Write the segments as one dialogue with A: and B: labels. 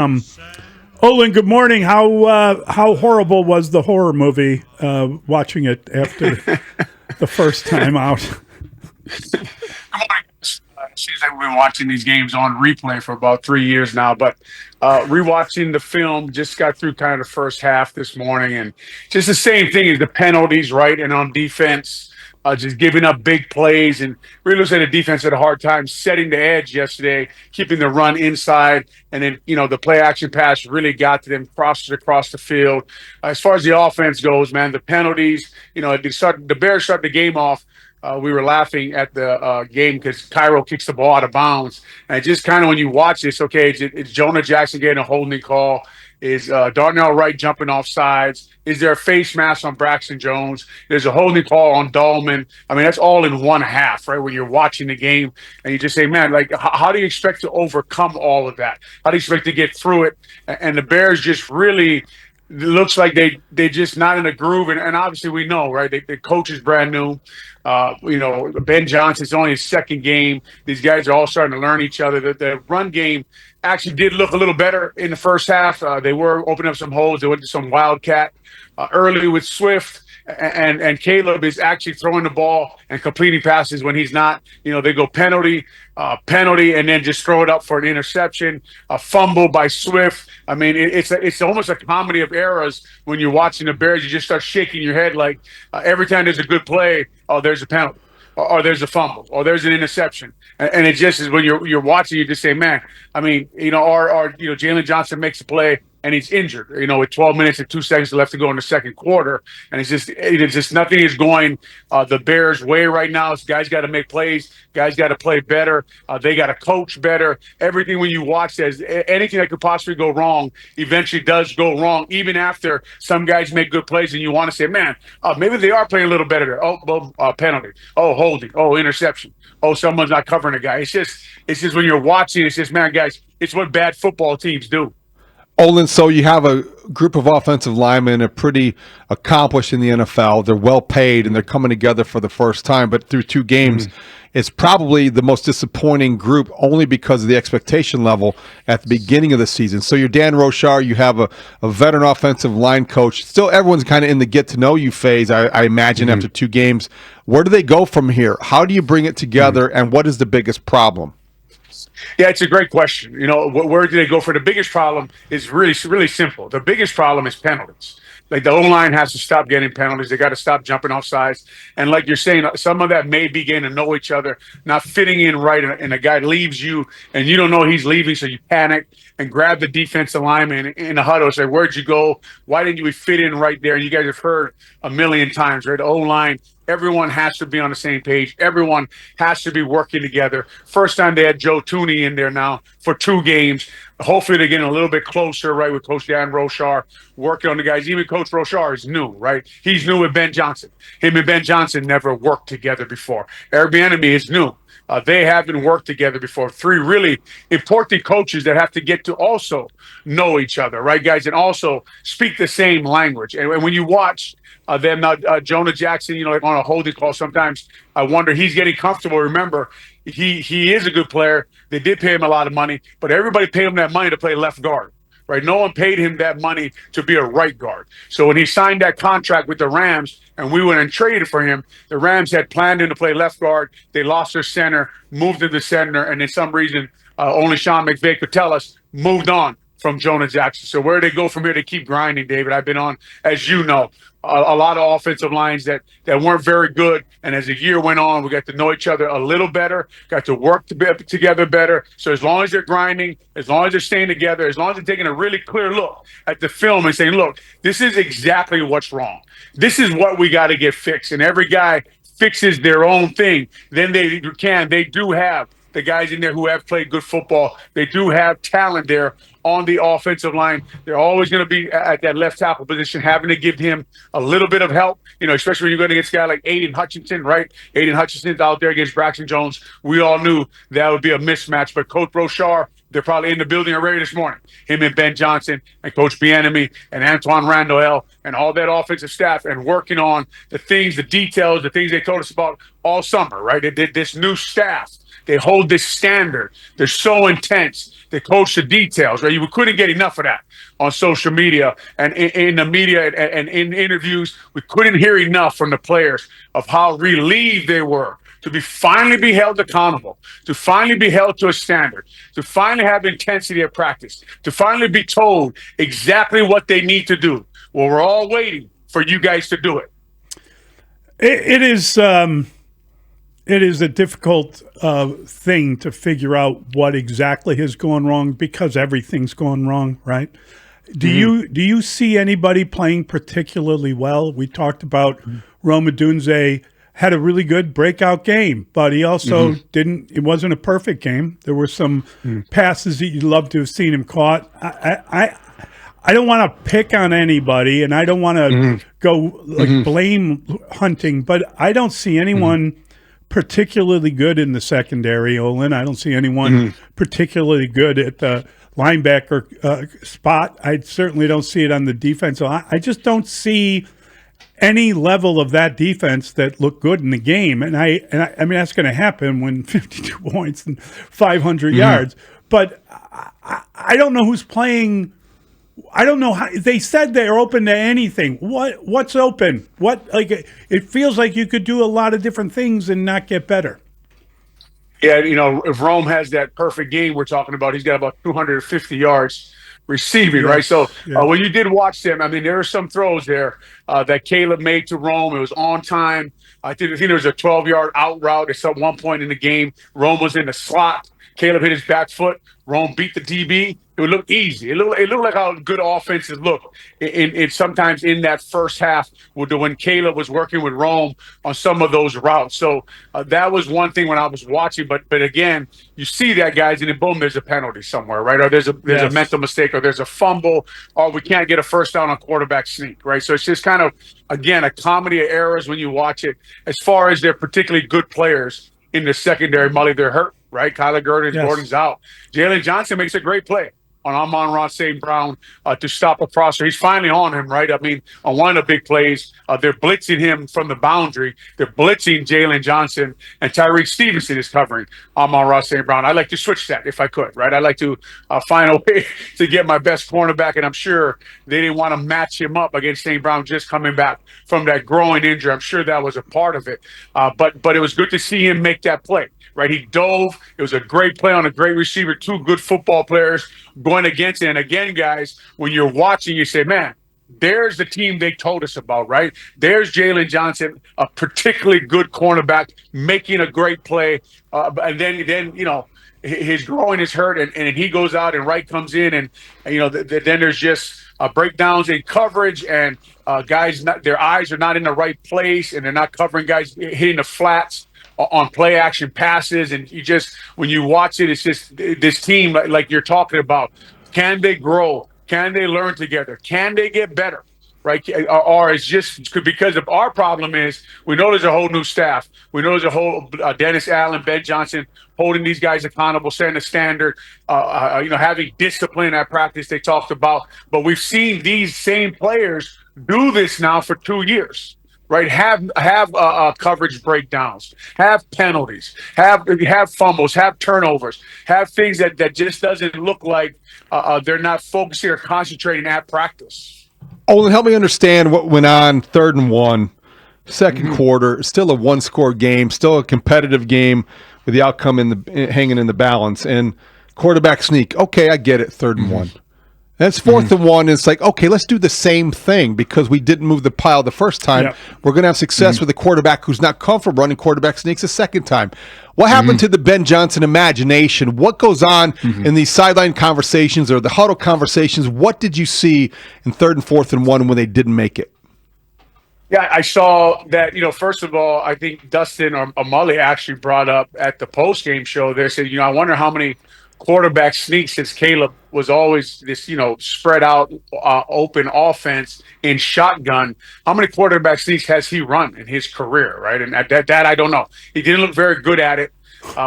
A: Olin, good morning. How horrible was the horror movie? Watching it after the first time out.
B: Good morning. It seems like we've been watching these games on replay for about 3 years now, but rewatching the film, just got through kind of the first half this morning, and just the same thing as the penalties, right? And on defense, just giving up big plays, and really looks like the defense had a hard time setting the edge yesterday, keeping the run inside, and then the play action pass really got to them, crosses across the field. As far as the offense goes, man, the penalties, the Bears started the game off. We were laughing at the game because Cairo kicks the ball out of bounds. And just kind of when you watch this, okay, it's Jonah Jackson getting a holding call. Is Darnell Wright jumping off sides? Is there a face mask on Braxton Jones? There's a holding call on Dahlman. I mean, that's all in one half, right? When you're watching the game and you just say, man, like, how do you expect to overcome all of that? How do you expect to get through it? And the Bears just really – it looks like they just not in a groove, and obviously we know, right? The coach is brand new. Ben Johnson's only his second game. These guys are all starting to learn each other. The run game actually did look a little better in the first half. They were opening up some holes. They went to some wildcat early with Swift. And Caleb is actually throwing the ball and completing passes when he's not. They go penalty, and then just throw it up for an interception, a fumble by Swift. I mean, it's almost a comedy of errors when you're watching the Bears. You just start shaking your head like every time there's a good play, oh, there's a penalty. Or there's a fumble, or there's an interception, and it just is when you're watching, you just say, man, I mean, Jalen Johnson makes a play and he's injured, with 12 minutes and 2 seconds left to go in the second quarter, and it's just nothing is going the Bears' way right now. Guys got to make plays, guys got to play better, they got to coach better. Everything when you watch says anything that could possibly go wrong eventually does go wrong, even after some guys make good plays, and you want to say, man, maybe they are playing a little better there. Penalty. Oh, holding. Oh, interception. Oh, someone's not covering a guy. It's just when you're watching, it's just, man, guys, it's what bad football teams do.
C: Olin, so you have a group of offensive linemen, are pretty accomplished in the NFL. They're well paid, and they're coming together for the first time. But through two games, it's probably the most disappointing group only because of the expectation level at the beginning of the season. So you're Dan Rochar, you have a veteran offensive line coach. Still, everyone's kind of in the get-to-know-you phase, I imagine, after two games. Where do they go from here? How do you bring it together, and what is the biggest problem?
B: Yeah, it's a great question. Where do they go for? The biggest problem is really, really simple. The biggest problem is penalties. Like, the O-line has to stop getting penalties. They got to stop jumping off sides. And like you're saying, some of that may be getting to know each other, not fitting in right, and a guy leaves you, and you don't know he's leaving, so you panic and grab the defensive lineman in the huddle and say, where'd you go? Why didn't you fit in right there? And you guys have heard a million times, right? The O-line, everyone has to be on the same page. Everyone has to be working together. First time they had Joe Tooney in there now for 2 games. Hopefully they're getting a little bit closer, right, with Coach Dan Rochar working on the guys. Even Coach Rochar is new, right? He's new with Ben Johnson. Him and Ben Johnson never worked together before. Eric Bieniemy is new. They haven't worked together before. 3 really important coaches that have to get to also know each other, right, guys, and also speak the same language. And when you watch them, Jonah Jackson, like on a holding call, sometimes I wonder he's getting comfortable. Remember, he is a good player. They did pay him a lot of money, but everybody paid him that money to play left guard. Right? No one paid him that money to be a right guard. So when he signed that contract with the Rams and we went and traded for him, the Rams had planned him to play left guard. They lost their center, moved to the center, and in some reason, only Sean McVay could tell us, moved on from Jonah Jackson. So where do they go from here? They keep grinding, David. I've been on, as you know, a lot of offensive lines that weren't very good. And as the year went on, we got to know each other a little better, got to work together better. So as long as they're grinding, as long as they're staying together, as long as they're taking a really clear look at the film and saying, look, this is exactly what's wrong. This is what we got to get fixed. And every guy fixes their own thing. Then they do have the guys in there who have played good football. They do have talent there on the offensive line. They're always going to be at that left tackle position, having to give him a little bit of help, especially when you're going against a guy like Aiden Hutchinson, right? Aiden Hutchinson's out there against Braxton Jones. We all knew that would be a mismatch, but Coach Rochar, they're probably in the building already this morning. Him and Ben Johnson and Coach Bieniemy and Antoine Randall and all that offensive staff, and working on the things, the details, the things they told us about all summer, right? They did this new staff They hold this standard. They're so intense. They coach the details, right? We couldn't get enough of that on social media and in the media and in interviews. We couldn't hear enough from the players of how relieved they were to finally be held accountable, to finally be held to a standard, to finally have intensity at practice, to finally be told exactly what they need to do. Well, we're all waiting for you guys to do it.
A: It is a difficult thing to figure out what exactly has gone wrong because everything's gone wrong, right? Do you see anybody playing particularly well? We talked about Rome Odunze had a really good breakout game, but he also didn't. It wasn't a perfect game. There were some passes that you'd love to have seen him caught. I don't want to pick on anybody, and I don't want to go like blame hunting, but I don't see anyone particularly good in the secondary, Olin. I don't see anyone particularly good at the linebacker spot. I certainly don't see it on the defense. I just don't see any level of that defense that looked good in the game. And I mean, that's going to happen when 52 points and 500 yards. But I don't know who's playing. I don't know how they said they're open to anything. What's open? It feels like you could do a lot of different things and not get better.
B: Yeah, if Rome has that perfect game we're talking about, he's got about 250 yards receiving, right? So when you did watch them, I mean, there are some throws there that Caleb made to Rome. It was on time. I think there was a 12-yard out route at one point in the game. Rome was in the slot. Caleb hit his back foot. Rome beat the DB. It would look easy. It looked like how good offenses look in sometimes in that first half when Caleb was working with Rome on some of those routes. So that was one thing when I was watching. But again, you see that, guys, and then boom, there's a penalty somewhere, right? Or there's a mental mistake, or there's a fumble, or we can't get a first down on quarterback sneak, right? So it's just kind of, again, a comedy of errors when you watch it. As far as they're particularly good players in the secondary, Mully, they're hurt, right? Kyler Gordon's out. Jalen Johnson makes a great play on Amon-Ra St. Brown to stop a crosser. He's finally on him, right? I mean, on one of the big plays, they're blitzing him from the boundary. They're blitzing Jalen Johnson, and Tyreek Stevenson is covering Amon-Ra St. Brown. I'd like to switch that if I could, right? I'd like to find a way to get my best cornerback, and I'm sure they didn't want to match him up against St. Brown just coming back from that groin injury. I'm sure that was a part of it. But it was good to see him make that play. Right, he dove. It was a great play on a great receiver. Two good football players going against it. And again, guys, when you're watching, you say, man, there's the team they told us about, right? There's Jalen Johnson, a particularly good cornerback, making a great play. And then his groin is hurt, and he goes out, and Wright comes in, and then there's just breakdowns in coverage, and guys, their eyes are not in the right place, and they're not covering guys hitting the flats on play action passes. And when you watch it, it's just this team like you're talking about. Can they grow? Can they learn together? Can they get better? Right? Or it's just because of our problem is we know there's a whole new staff. We know there's a whole Dennis Allen, Ben Johnson holding these guys accountable, setting a standard, having discipline at practice they talked about. But we've seen these same players do this now for 2 years. Right, have coverage breakdowns, have penalties, have fumbles, have turnovers, have things that just doesn't look like they're not focusing or concentrating at practice.
C: Olin, help me understand what went on 3rd and 1, second quarter. Still a one-score game, still a competitive game with the outcome hanging in the balance. And quarterback sneak. Okay, I get it. 3rd and 1. That's 4th and 1. It's like, okay, let's do the same thing because we didn't move the pile the first time. Yep. We're going to have success with a quarterback who's not comfortable running quarterback sneaks a second time. What happened to the Ben Johnson imagination? What goes on in these sideline conversations or the huddle conversations? What did you see in 3rd and 4th and 1 when they didn't make it?
B: Yeah, I saw that, first of all, I think Dustin or Mully actually brought up at the post-game show, they said, I wonder how many quarterback sneaks since Caleb was always this, spread out, open offense in shotgun. How many quarterback sneaks has he run in his career, right? And that I don't know. He didn't look very good at it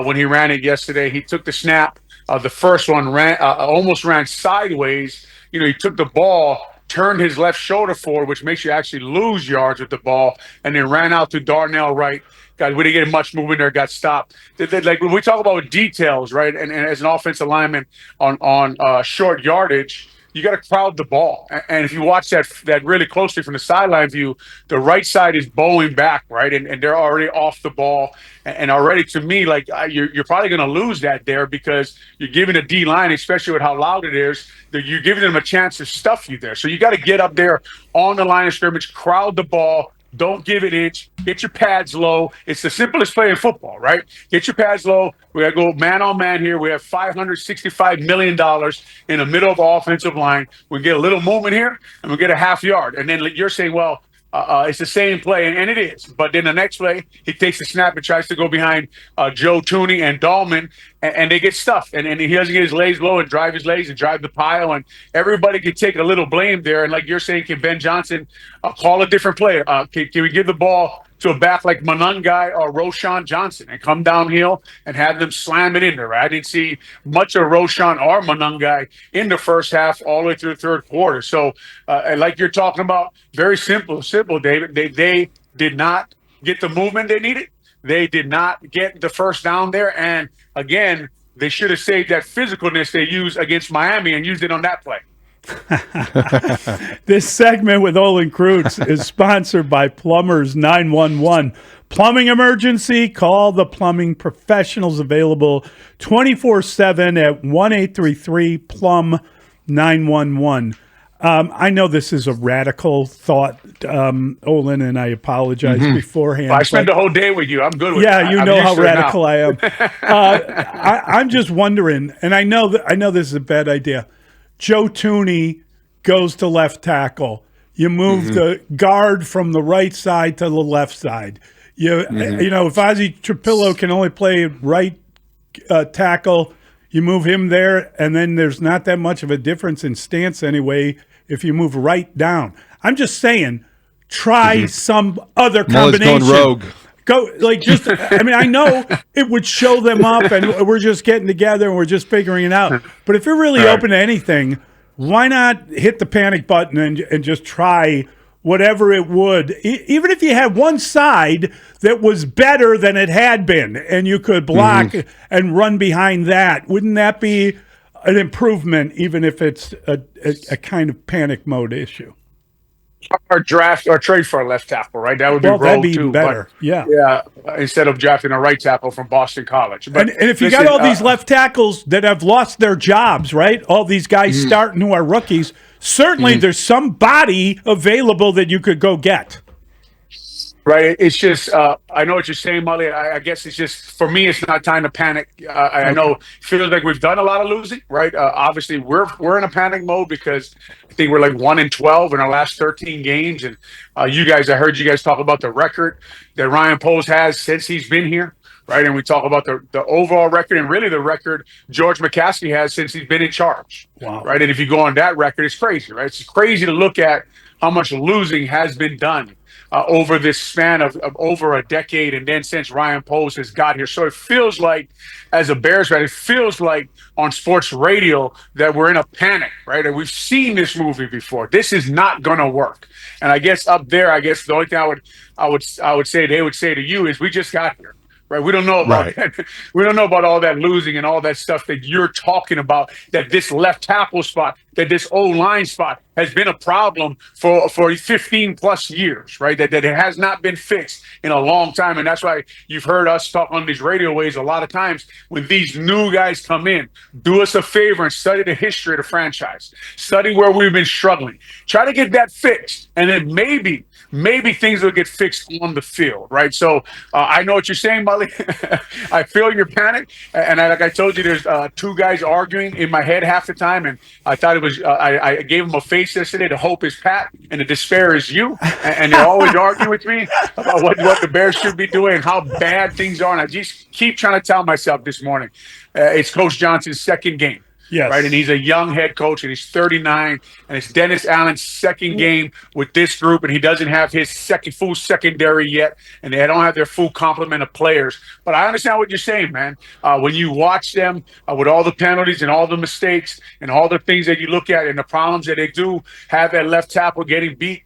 B: when he ran it yesterday. He took the snap. The first one almost ran sideways. He took the ball turned his left shoulder forward, which makes you actually lose yards with the ball, and then ran out to Darnell Wright. God, we didn't get much movement there, got stopped. Like when we talk about details, right, and as an offensive lineman on short yardage, you got to crowd the ball. And if you watch that really closely from the sideline view, the right side is bowing back, right, and they're already off the ball. And already, to me, like you're probably going to lose that there because you're giving a D line, especially with how loud it is, that you're giving them a chance to stuff you there. So you got to get up there on the line of scrimmage, crowd the ball. Don't give it inch. Get your pads low. It's the simplest play in football, right? Get your pads low. We got to go man on man here. We have $565 million in the middle of the offensive line. We get a little movement here, and we get a half yard. And then you're saying, well, it's the same play, and it is. But then the next play, he takes the snap and tries to go behind Joe Tooney and Dahlman, and they get stuffed. And he doesn't get his legs low and drive his legs and drive the pile. And everybody can take a little blame there. And like you're saying, can Ben Johnson call a different play? Can we give the ball to a back like Monangai or Roshan Johnson and come downhill and have them slam it in there? Right? I didn't see much of Roshan or Monangai in the first half all the way through the third quarter. So like you're talking about, very simple, David. They did not get the movement they needed. They did not get the first down there. And again, they should have saved that physicalness they used against Miami and used it on that play.
A: This segment with Olin Kreutz is sponsored by Plumbers 911. Plumbing emergency? Call the plumbing professionals, available 24/7 at 1-833-PLUM-911. I know this is a radical thought, Olin, and I apologize beforehand.
B: I spent the whole day with you. I'm good with it.
A: Yeah, you know how radical I am. I'm just wondering, and I know this is a bad idea. Joe Tooney goes to left tackle. You move the guard from the right side to the left side. You know, if Ozzie Trapillo can only play right tackle, you move him there, and then there's not that much of a difference in stance anyway if you move right down. I'm just saying, try some other combination.
C: Going rogue.
A: Go, like, just, I mean, I know it would show them up and we're just getting together and we're just figuring it out. But if you're really open to anything, why not hit the panic button and just try whatever it would? Even if you had one side that was better than it had been and you could block and run behind that, wouldn't that be an improvement, even if it's a kind of panic mode issue?
B: Or draft or trade for a left tackle, right? That would be
A: that'd be
B: too,
A: better.
B: But,
A: yeah.
B: Instead of drafting a right tackle from Boston College. But
A: and if you got all these left tackles that have lost their jobs, right? All these guys starting who are rookies, certainly there's somebody available that you could go get.
B: Right. It's just, I know what you're saying, Mully. I guess it's just, for me, it's not time to panic. I know it feels like we've done a lot of losing, right? Obviously, we're in a panic mode because I think we're like 1-12 in our last 13 games. And I heard you guys talk about the record that Ryan Poles has since he's been here, right? And we talk about the overall record and really the record George McCaskey has since he's been in charge.
A: Wow.
B: Right. And if you go on that record, it's crazy, right? It's crazy to look at how much losing has been done over this span of over a decade, and then since Ryan Poles has got here. So it feels like, as a Bears fan, it feels like on sports radio that we're in a panic, right? And we've seen this movie before. This is not going to work. And I guess up there, the only thing I would say they would say to you is, we just got here. Right, we don't know about that. We don't know about all that losing and all that stuff that you're talking about. That this left tackle spot, that this O-line spot has been a problem for 15 plus years, right? That it has not been fixed in a long time, and that's why you've heard us talk on these radio waves a lot of times. When these new guys come in, do us a favor and study the history of the franchise. Study where we've been struggling. Try to get that fixed, and then maybe things will get fixed on the field, right? So I know what you're saying, Mully. I feel your panic, and like I told you, there's two guys arguing in my head half the time, and I thought it was I gave them a face yesterday. The hope is Pat, and the despair is you, and they're always arguing with me about what the Bears should be doing and how bad things are, and I just keep trying to tell myself this morning, it's Coach Johnson's second game.
A: Yes.
B: right? And he's a young head coach, and he's 39, and it's Dennis Allen's second game with this group, and he doesn't have his full secondary yet, and they don't have their full complement of players. But I understand what you're saying, man. When you watch them with all the penalties and all the mistakes and all the things that you look at and the problems that they do have at left tackle getting beat,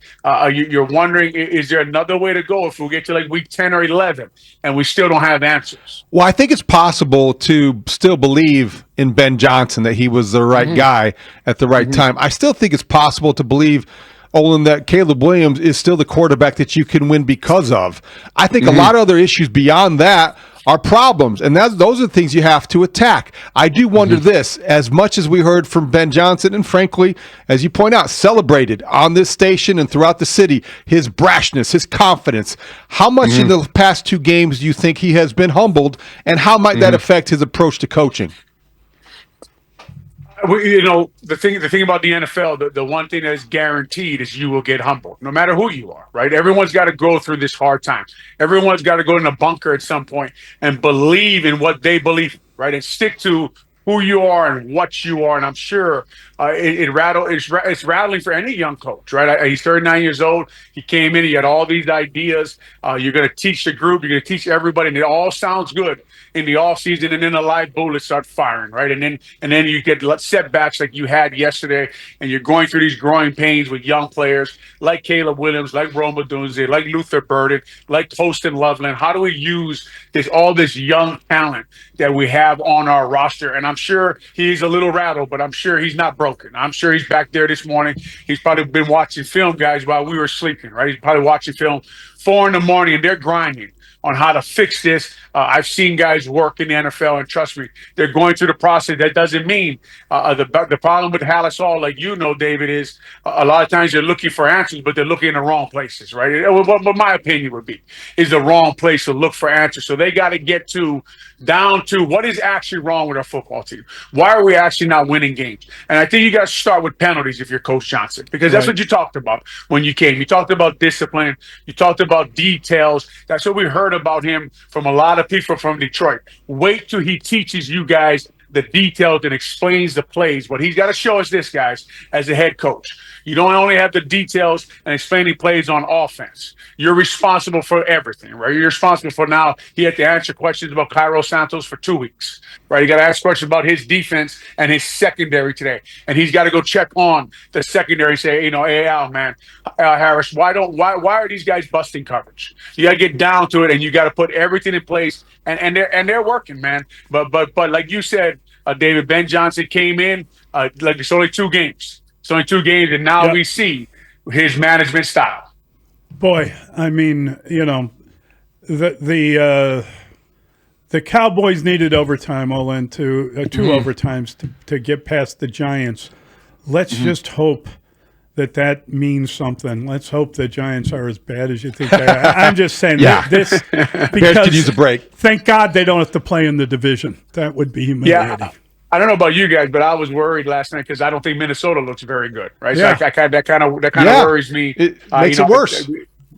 B: you're wondering, is there another way to go if we get to like week 10 or 11 and we still don't have answers?
C: Well, I think it's possible to still believe in Ben Johnson that he was the right guy at the right time. I still think it's possible to believe, Olin, that Caleb Williams is still the quarterback that you can win because of. I think a lot of other issues beyond that are problems, and those are the things you have to attack. I do wonder this, as much as we heard from Ben Johnson, and frankly, as you point out, celebrated on this station and throughout the city, his brashness, his confidence, how much in the past 2 games do you think he has been humbled, and how might that affect his approach to coaching?
B: You know, the thing about the NFL, the one thing that is guaranteed is you will get humbled, no matter who you are, right? Everyone's got to go through this hard time. Everyone's got to go in a bunker at some point and believe in what they believe, right? And stick to who you are and what you are. And I'm sure it's rattling for any young coach, right? He's 39 years old. He came in, he had all these ideas. You're going to teach the group, you're going to teach everybody, and it all sounds good in the off season, and then the live bullets start firing, right? And then you get setbacks like you had yesterday, and you're going through these growing pains with young players like Caleb Williams, like Rome Odunze, like Luther Burden, like Poston Loveland. How do we use all this young talent that we have on our roster? And I'm sure he's a little rattled, but I'm sure he's not broken. I'm sure he's back there this morning. He's probably been watching film, guys, while we were sleeping, right? He's probably watching film 4 in the morning, and they're grinding on how to fix this. I've seen guys work in the NFL, and trust me, they're going through the process. That doesn't mean the problem with Hallis Hall, like you know, David, is a lot of times they're looking for answers, but they're looking in the wrong places, right? What my opinion would be is the wrong place to look for answers. So they got to get down to what is actually wrong with our football team. Why are we actually not winning games? And I think you got to start with penalties if you're Coach Johnson, because that's what you talked about when you came. You talked about discipline. You talked about details. That's what we heard about him from a lot of people from Detroit. Wait till he teaches you guys the details and explains the plays. But he's got to show us this, guys, as a head coach. You don't only have the details and explaining plays on offense. You're responsible for everything, right? You're responsible for now. He had to answer questions about Cairo Santos for 2 weeks, right? You got to ask questions about his defense and his secondary today. And he's got to go check on the secondary and say, hey, Al, man, Harris, why are these guys busting coverage? You got to get down to it, and you got to put everything in place. And they're working, man. But like you said, David, Ben Johnson came in like it's only 2 games. It's only 2 games, and now we see his management style.
A: Boy, I mean, the Cowboys needed overtime, Olin, 2 overtimes to get past the Giants. Let's just hope that means something. Let's hope the Giants are as bad as you think they are. I'm just saying this
C: Bears
A: because
C: could use a break.
A: Thank God they don't have to play in the division. That would be humiliating.
B: Yeah. I don't know about you guys, but I was worried last night because I don't think Minnesota looks very good, right?
A: Yeah.
B: So that kind of worries me.
C: It makes it worse.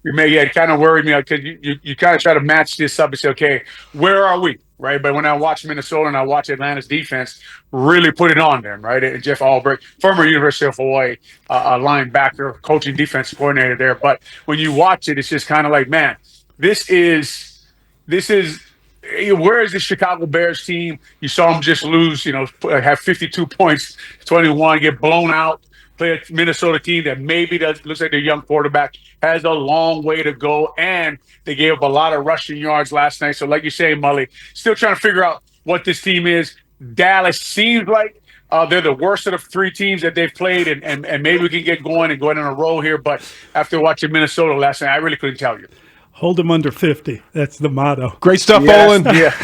B: It kind of worried me because you kind of try to match this up and say, okay, where are we, right? But when I watch Minnesota and I watch Atlanta's defense, really put it on them, right? And Jeff Albrecht, former University of Hawaii linebacker, coaching defense coordinator there. But when you watch it, it's just kind of like, man, this is. Where is the Chicago Bears team? You saw them just lose, have 52 points, 21, get blown out, play a Minnesota team that maybe looks like their young quarterback has a long way to go, and they gave up a lot of rushing yards last night. So like you say, Mully, still trying to figure out what this team is. Dallas seems like they're the worst of the 3 teams that they've played, and maybe we can get going on a roll here. But after watching Minnesota last night, I really couldn't tell you.
A: Hold them under 50. That's the motto.
C: Great stuff, Olin.
B: Yeah.